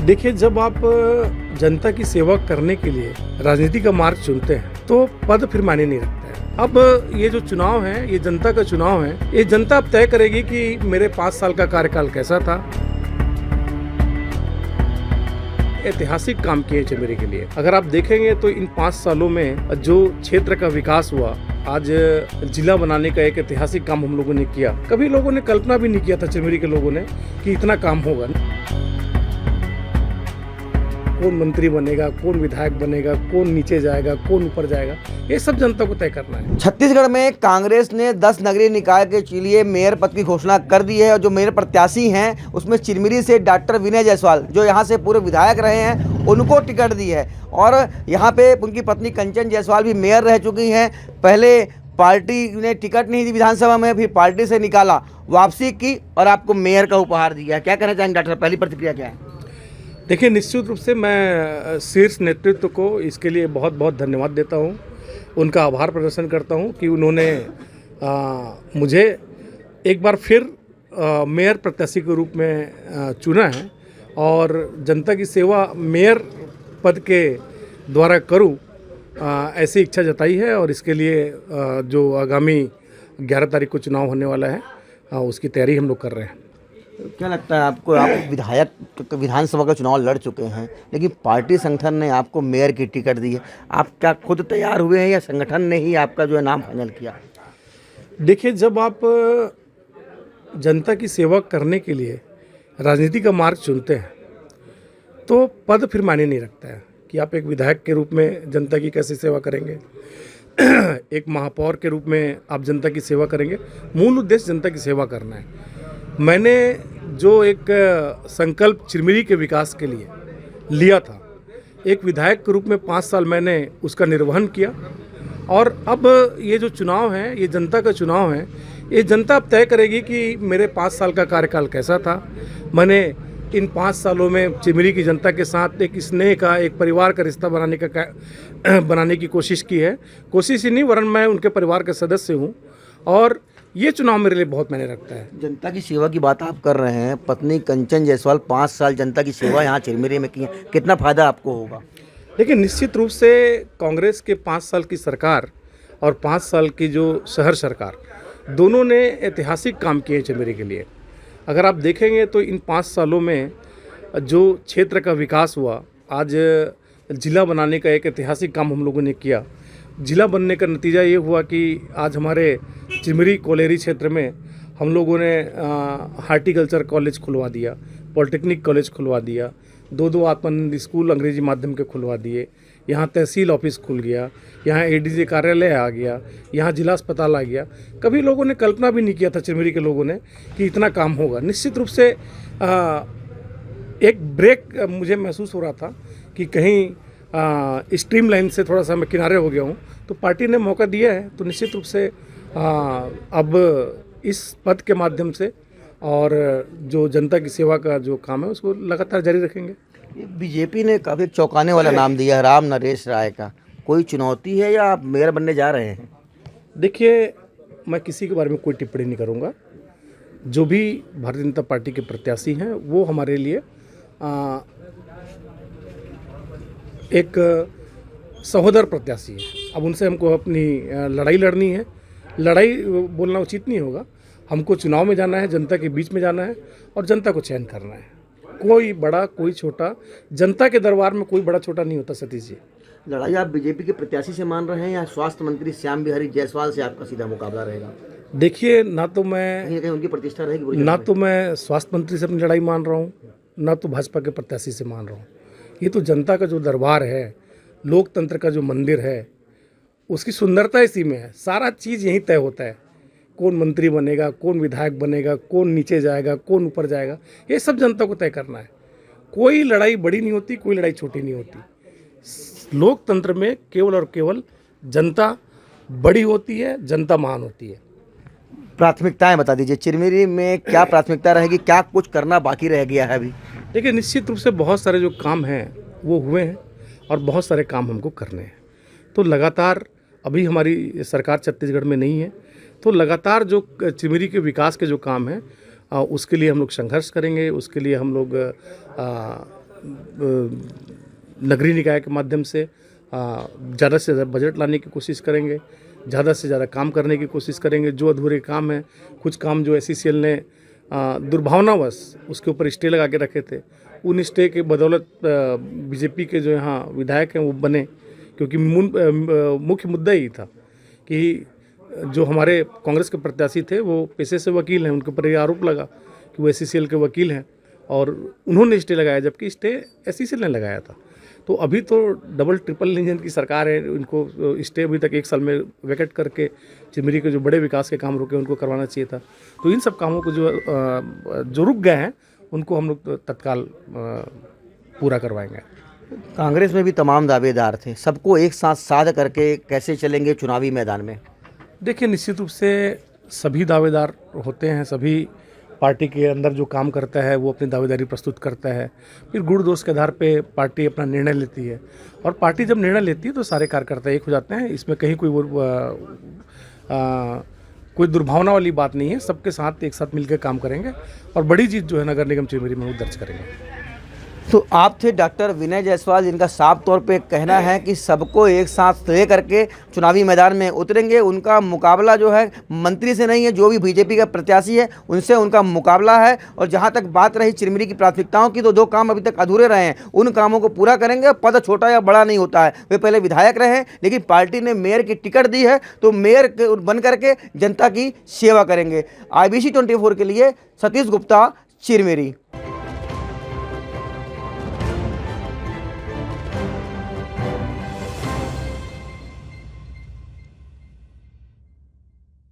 देखिए, जब आप जनता की सेवा करने के लिए राजनीति का मार्ग चुनते हैं तो पद फिर मायने नहीं रखता है। अब ये जो चुनाव है, ये जनता का चुनाव है, ये जनता अब तय करेगी कि मेरे 5 साल का कार्यकाल कैसा था। ऐतिहासिक काम किए चमेरी के लिए। अगर आप देखेंगे तो इन 5 सालों में जो क्षेत्र का विकास हुआ, आज जिला बनाने का एक ऐतिहासिक काम हम लोगों ने किया। कभी लोगों ने कल्पना भी नहीं किया था चमेरी के लोगों ने कि इतना काम होगा। कौन मंत्री बनेगा, कौन विधायक बनेगा, कौन नीचे जाएगा, कौन ऊपर जाएगा, ये सब जनता को तय करना है। छत्तीसगढ़ में कांग्रेस ने 10 नगरीय निकाय के लिए मेयर पद की घोषणा कर दी है और जो मेयर प्रत्याशी हैं उसमें चिरमिरी से डॉक्टर विनय जायसवाल, जो यहाँ से पूर्व विधायक रहे हैं, उनको टिकट दी है। और यहाँ पे उनकी पत्नी कंचन जायसवाल भी मेयर रह चुकी हैं। पहले पार्टी ने टिकट नहीं दी विधानसभा में, फिर पार्टी से निकाला, वापसी की और आपको मेयर का उपहार दिया। क्या कहना चाहेंगे डॉक्टर, पहली प्रतिक्रिया क्या है? देखिए, निश्चित रूप से मैं शीर्ष नेतृत्व को इसके लिए बहुत बहुत धन्यवाद देता हूँ, उनका आभार प्रदर्शन करता हूँ कि उन्होंने मुझे एक बार फिर मेयर प्रत्याशी के रूप में चुना है और जनता की सेवा मेयर पद के द्वारा करूँ, ऐसी इच्छा जताई है। और इसके लिए जो आगामी 11 तारीख को चुनाव होने वाला है, उसकी तैयारी हम लोग कर रहे हैं। क्या लगता है आपको? आप विधायक विधानसभा का चुनाव लड़ चुके हैं, लेकिन पार्टी संगठन ने आपको मेयर की टिकट दी है। आप क्या खुद तैयार हुए हैं या संगठन ने ही आपका जो है नाम फाइनल किया? देखिए, जब आप जनता की सेवा करने के लिए राजनीति का मार्ग चुनते हैं तो पद फिर मायने नहीं रखता है कि आप एक विधायक के रूप में जनता की कैसे सेवा करेंगे, एक महापौर के रूप में आप जनता की सेवा करेंगे। मूल उद्देश्य जनता की सेवा करना है। मैंने जो एक संकल्प चिरमिरी के विकास के लिए लिया था, एक विधायक के रूप में 5 साल मैंने उसका निर्वहन किया। और अब ये जो चुनाव है, ये जनता का चुनाव है, ये जनता अब तय करेगी कि मेरे 5 साल का कार्यकाल कैसा था। मैंने इन 5 सालों में चिरमिरी की जनता के साथ एक स्नेह का, एक परिवार का रिश्ता बनाने की कोशिश की है। कोशिश ही नहीं, वरन मैं उनके परिवार का सदस्य हूँ और ये चुनाव मेरे लिए बहुत मायने रखता है। जनता की सेवा की बात आप कर रहे हैं, पत्नी कंचन जायसवाल 5 साल जनता की सेवा यहाँ चिरमिरी में की है, कितना फायदा आपको होगा? देखिए, निश्चित रूप से कांग्रेस के 5 साल की सरकार और 5 साल की जो शहर सरकार, दोनों ने ऐतिहासिक काम किए चिरमिरी के लिए। अगर आप देखेंगे तो इन 5 सालों में जो क्षेत्र का विकास हुआ, आज जिला बनाने का एक ऐतिहासिक काम हम लोगों ने किया। जिला बनने का नतीजा ये हुआ कि आज हमारे चिरमिरी कोलेरी क्षेत्र में हम लोगों ने हार्टिकल्चर कॉलेज खुलवा दिया, पॉलिटेक्निक कॉलेज खुलवा दिया, 2 आत्मानंद स्कूल अंग्रेजी माध्यम के खुलवा दिए। यहाँ तहसील ऑफिस खुल गया, यहाँ एडीजे कार्यालय आ गया, यहाँ जिला अस्पताल आ गया। कभी लोगों ने कल्पना भी नहीं किया था चिरमिरी के लोगों ने कि इतना काम होगा। निश्चित रूप से एक ब्रेक मुझे महसूस हो रहा था कि कहीं स्ट्रीम लाइन से थोड़ा सा मैं किनारे हो गया हूँ, तो पार्टी ने मौका दिया है। तो निश्चित रूप से अब इस पद के माध्यम से और जो जनता की सेवा का जो काम है उसको लगातार जारी रखेंगे। बीजेपी ने काफ़ी चौंकाने वाला नाम दिया है, राम नरेश राय का। कोई चुनौती है या आप मेयर बनने जा रहे हैं? देखिए, मैं किसी के बारे में कोई टिप्पणी नहीं करूँगा। जो भी भारतीय जनता पार्टी के प्रत्याशी हैं वो हमारे लिए एक सहोदर प्रत्याशी है। अब उनसे हमको अपनी लड़ाई लड़नी है। लड़ाई बोलना उचित नहीं होगा। हमको चुनाव में जाना है, जनता के बीच में जाना है और जनता को चयन करना है। कोई बड़ा, कोई छोटा, जनता के दरबार में कोई बड़ा छोटा नहीं होता सतीश जी। लड़ाई आप बीजेपी के प्रत्याशी से मान रहे हैं या स्वास्थ्य मंत्री श्याम बिहारी जायसवाल से आपका सीधा मुकाबला रहेगा? देखिए, ना तो मैं कहीं उनकी प्रतिष्ठा रहेगी, ना तो मैं स्वास्थ्य मंत्री से अपनी लड़ाई मान रहा हूँ, ना तो भाजपा के प्रत्याशी से मान रहा हूँ। ये तो जनता का जो दरबार है, लोकतंत्र का जो मंदिर है, उसकी सुंदरता इसी में है। सारा चीज़ यहीं तय होता है। कौन मंत्री बनेगा, कौन विधायक बनेगा, कौन नीचे जाएगा, कौन ऊपर जाएगा, ये सब जनता को तय करना है। कोई लड़ाई बड़ी नहीं होती, कोई लड़ाई छोटी नहीं होती। लोकतंत्र में केवल और केवल जनता बड़ी होती है, जनता महान होती है। प्राथमिकताएं बता दीजिए, चिरमिरी में क्या प्राथमिकता रहेगी, क्या कुछ करना बाकी रह गया है अभी? देखिए, निश्चित रूप से बहुत सारे जो काम हैं वो हुए हैं और बहुत सारे काम हमको करने हैं। तो लगातार, अभी हमारी सरकार छत्तीसगढ़ में नहीं है, तो लगातार जो चिरमिरी के विकास के जो काम हैं उसके लिए हम लोग संघर्ष करेंगे। उसके लिए हम लोग नगरीय निकाय के माध्यम से ज़्यादा से ज़्यादा बजट लाने की कोशिश करेंगे, ज़्यादा से ज़्यादा काम करने की कोशिश करेंगे। जो अधूरे काम हैं, कुछ काम जो SCCL ने दुर्भावनावश उसके ऊपर स्टे लगा के रखे थे, उन स्टे के बदौलत बीजेपी के जो यहाँ विधायक हैं वो बने, क्योंकि मुख्य मुद्दा ही था कि जो हमारे कांग्रेस के प्रत्याशी थे वो पेशे से वकील हैं, उनके ऊपर ये आरोप लगा कि वो SCCL के वकील हैं और उन्होंने स्टे लगाया, जबकि स्टे SCCL ने लगाया था। तो अभी तो डबल ट्रिपल इंजन की सरकार है, उनको स्टे अभी तक 1 साल में वैकेट करके चिरमिरी के जो बड़े विकास के काम रुके उनको करवाना चाहिए था। तो इन सब कामों को जो रुक गए हैं उनको हम लोग तत्काल पूरा करवाएंगे। कांग्रेस में भी तमाम दावेदार थे, सबको एक साथ साध करके कैसे चलेंगे चुनावी मैदान में? देखिए, निश्चित रूप से सभी दावेदार होते हैं, सभी पार्टी के अंदर जो काम करता है वो अपनी दावेदारी प्रस्तुत करता है, फिर गुण दोष के आधार पे पार्टी अपना निर्णय लेती है, और पार्टी जब निर्णय लेती है तो सारे कार्यकर्ता एक हो जाते हैं। इसमें कहीं कोई दुर्भावना वाली बात नहीं है। सबके साथ एक साथ मिलकर काम करेंगे और बड़ी जीत जो है नगर निगम चिरमिरी में वो दर्ज करेंगे। तो आप थे डॉक्टर विनय जायसवाल, जिनका साफ तौर पे कहना है कि सबको एक साथ ले करके चुनावी मैदान में उतरेंगे। उनका मुकाबला जो है मंत्री से नहीं है, जो भी बीजेपी का प्रत्याशी है उनसे उनका मुकाबला है। और जहां तक बात रही चिरमिरी की प्राथमिकताओं की, तो 2 काम अभी तक अधूरे रहे हैं, उन कामों को पूरा करेंगे। पद छोटा या बड़ा नहीं होता है, वे पहले विधायक रहे हैं, लेकिन पार्टी ने मेयर की टिकट दी है तो मेयर बन करके जनता की सेवा करेंगे। IBC 24 के लिए सतीश गुप्ता, चिरमिरी।